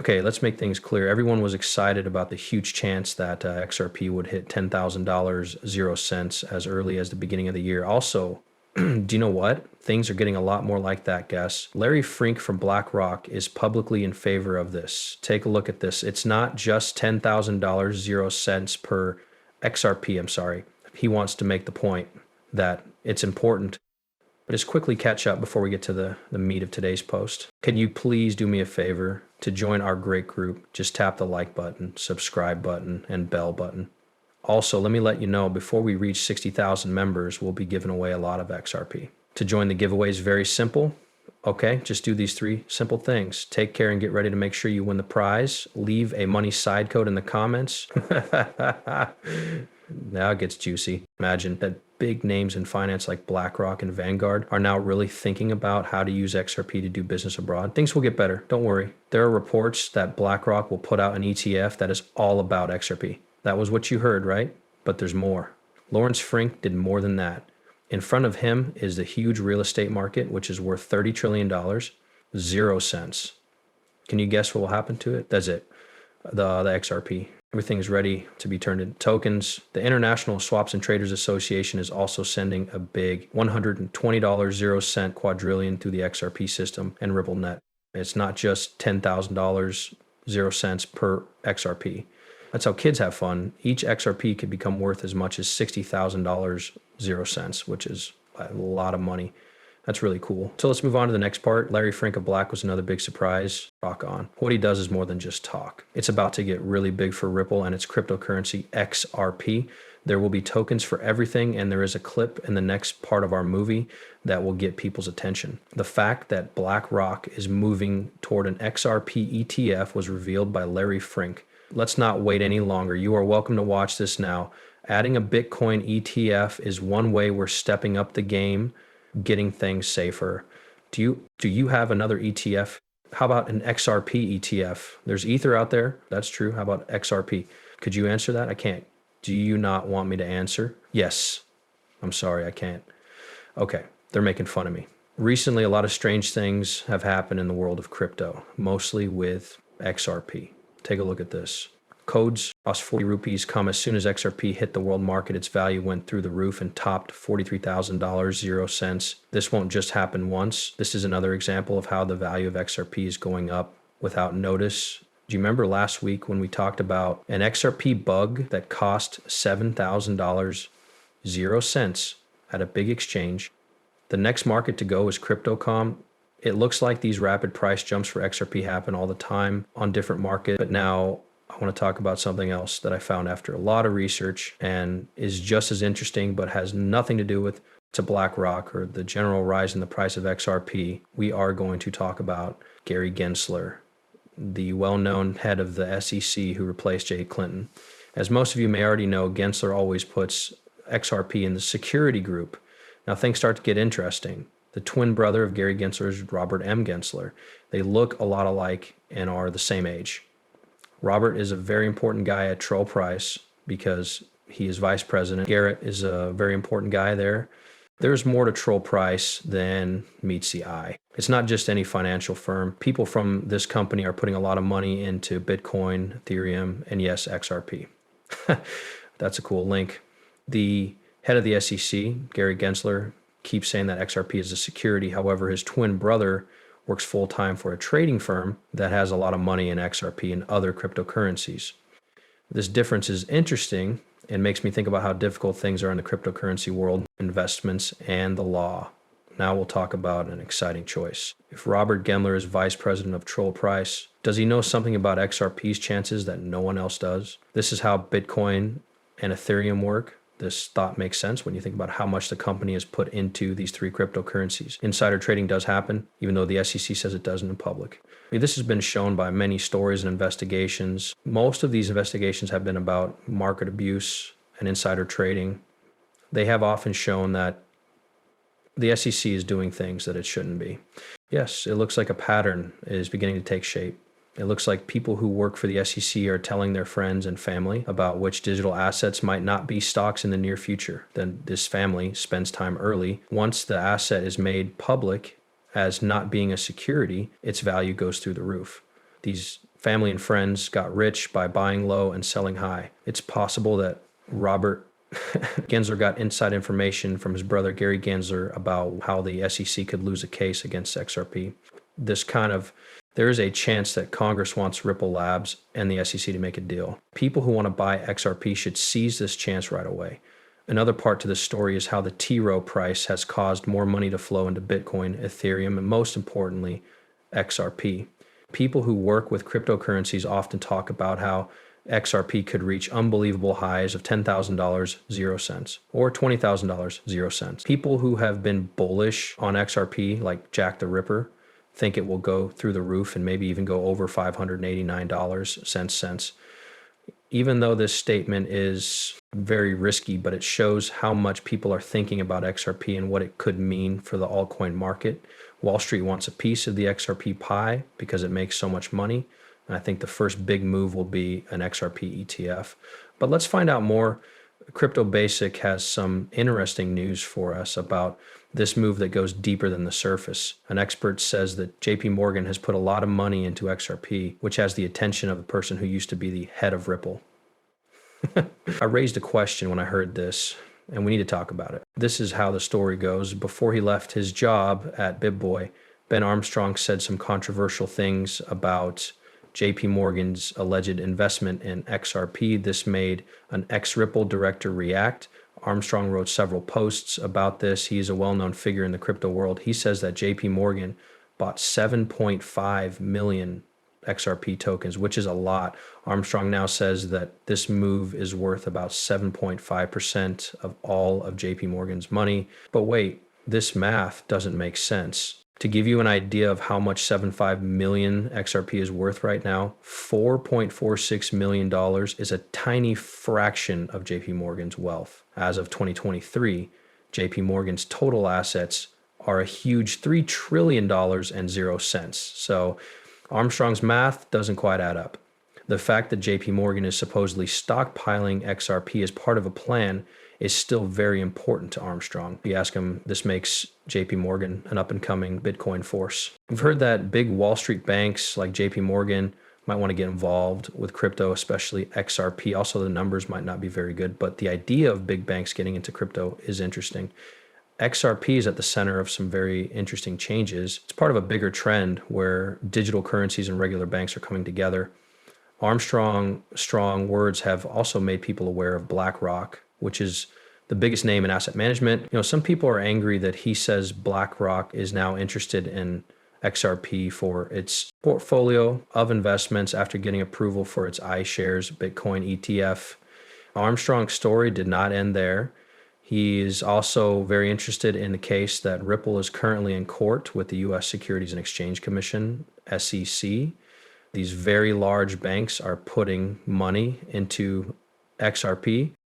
Okay, let's make things clear. Everyone was excited about the huge chance that XRP would hit $10,000, 0 cents as early as the beginning of the year. Also, do you know what? Things are getting a lot more like that, guess. Larry Frink from Blackrock is publicly in favor of this. Take a look at this. It's not just $10,000, 0 cents per XRP, I'm sorry. He wants to make the point that it's important. But just quickly catch up before we get to the meat of today's post. Can you please do me a favor to join our great group? Just tap the like button, subscribe button, and bell button. Also, let me let you know, before we reach 60,000 members, we'll be giving away a lot of XRP. To join the giveaway is very simple. Okay, just do these 3 simple things. Take care and get ready to make sure you win the prize. Leave a money side code in the comments. Now it gets juicy. Imagine that big names in finance like BlackRock and Vanguard are now really thinking about how to use XRP to do business abroad. Things will get better. Don't worry. There are reports that BlackRock will put out an ETF that is all about XRP. That was what you heard, right? But there's more. Lawrence Frink did more than that. In front of him is the huge real estate market, which is worth $30 trillion, 0 cents. Can you guess what will happen to it? That's it. The XRP. Everything's ready to be turned into tokens. The International Swaps and Traders Association is also sending a big $120 0 cent quadrillion through the XRP system and RippleNet. It's not just $10,000 0 cents per XRP. That's how kids have fun. Each XRP could become worth as much as $60,000 0 cents, which is a lot of money. That's really cool. So let's move on to the next part. Larry Frink of Black was another big surprise. Rock on. What he does is more than just talk. It's about to get really big for Ripple and its cryptocurrency XRP. There will be tokens for everything, and there is a clip in the next part of our movie that will get people's attention. The fact that BlackRock is moving toward an XRP ETF was revealed by Larry Frink. Let's not wait any longer. You are welcome to watch this now. Adding a Bitcoin ETF is one way we're stepping up the game, getting things safer. Do you have another ETF? How about an XRP ETF? There's Ether out there. That's true. How about XRP? Could you answer that? I can't. Do you not want me to answer? Yes. I'm sorry, I can't. Okay, they're making fun of me. Recently, a lot of strange things have happened in the world of crypto, mostly with XRP. Take a look at this. Codes cost 40 rupees come as soon as XRP hit the world market. Its value went through the roof and topped $43,000, 0 cents. This won't just happen once. This is another example of how the value of XRP is going up without notice. Do you remember last week when we talked about an XRP bug that cost $7,000, 0 cents at a big exchange? The next market to go is Crypto.com. It looks like these rapid price jumps for XRP happen all the time on different markets, but now I want to talk about something else that I found after a lot of research and is just as interesting, but has nothing to do with BlackRock or the general rise in the price of XRP. We are going to talk about Gary Gensler, the well-known head of the SEC who replaced Jay Clinton. As most of you may already know, Gensler always puts XRP in the security group. Now things start to get interesting. The twin brother of Gary Gensler is Robert M. Gensler. They look a lot alike and are the same age. Robert is a very important guy at Troll Price because he is vice president. Garrett is a very important guy there. There's more to Troll Price than meets the eye. It's not just any financial firm. People from this company are putting a lot of money into Bitcoin, Ethereum, and yes, XRP. That's a cool link. The head of the SEC, Gary Gensler, keeps saying that XRP is a security. However, his twin brother works full-time for a trading firm that has a lot of money in XRP and other cryptocurrencies. This difference is interesting and makes me think about how difficult things are in the cryptocurrency world, investments, and the law. Now we'll talk about an exciting choice. If Robert Gensler is vice president of Troll Price, does he know something about XRP's chances that no one else does? This is how Bitcoin and Ethereum work. This thought makes sense when you think about how much the company has put into these 3 cryptocurrencies. Insider trading does happen, even though the SEC says it doesn't in public. This has been shown by many stories and investigations. Most of these investigations have been about market abuse and insider trading. They have often shown that the SEC is doing things that it shouldn't be. Yes, it looks like a pattern is beginning to take shape. It looks like people who work for the SEC are telling their friends and family about which digital assets might not be stocks in the near future. Then this family spends time early. Once the asset is made public as not being a security, its value goes through the roof. These Family and friends got rich by buying low and selling high. It's possible that Robert Gensler got inside information from his brother Gary Gensler about how the SEC could lose a case against XRP. There is a chance that Congress wants Ripple Labs and the SEC to make a deal. People who want to buy XRP should seize this chance right away. Another part to this story is how the T Rowe price has caused more money to flow into Bitcoin, Ethereum, and most importantly, XRP. People who work with cryptocurrencies often talk about how XRP could reach unbelievable highs of $10,000, 0 cents, or $20,000, 0 cents. People who have been bullish on XRP, like Jack the Ripper, think it will go through the roof and maybe even go over $589 cents. Even though this statement is very risky, but it shows how much people are thinking about XRP and what it could mean for the altcoin market. Wall Street wants a piece of the XRP pie because it makes so much money. And I think the first big move will be an XRP ETF. But let's find out more. Crypto Basic has some interesting news for us about this move that goes deeper than the surface. An expert says that JP Morgan has put a lot of money into XRP, which has the attention of the person who used to be the head of Ripple. I raised a question when I heard this, and we need to talk about it. This is how the story goes. Before he left his job at BitBoy, Ben Armstrong said some controversial things about JP Morgan's alleged investment in XRP. This made an ex-Ripple director react. Armstrong wrote several posts about this. He is a well-known figure in the crypto world. He says that JP Morgan bought 7.5 million XRP tokens, which is a lot. Armstrong now says that this move is worth about 7.5% of all of JP Morgan's money. But wait, this math doesn't make sense. To give you an idea of how much 7.5 million XRP is worth right now, $4.46 million is a tiny fraction of JP Morgan's wealth. As of 2023, JP Morgan's total assets are a huge $3 trillion and 0 cents. So Armstrong's math doesn't quite add up. The fact that JP Morgan is supposedly stockpiling XRP as part of a plan is still very important to Armstrong. You ask him, this makes JP Morgan an up-and-coming Bitcoin force. We've heard that big Wall Street banks like JP Morgan might want to get involved with crypto, especially XRP. Also, the numbers might not be very good, but the idea of big banks getting into crypto is interesting. XRP is at the center of some very interesting changes. It's part of a bigger trend where digital currencies and regular banks are coming together. Armstrong's strong words have also made people aware of Blackrock, which is the biggest name in asset management. Some people are angry that he says BlackRock is now interested in XRP for its portfolio of investments after getting approval for its iShares Bitcoin ETF. Armstrong's story did not end there. He is also very interested in the case that Ripple is currently in court with the U.S. Securities and Exchange Commission, SEC. These very large banks are putting money into XRP.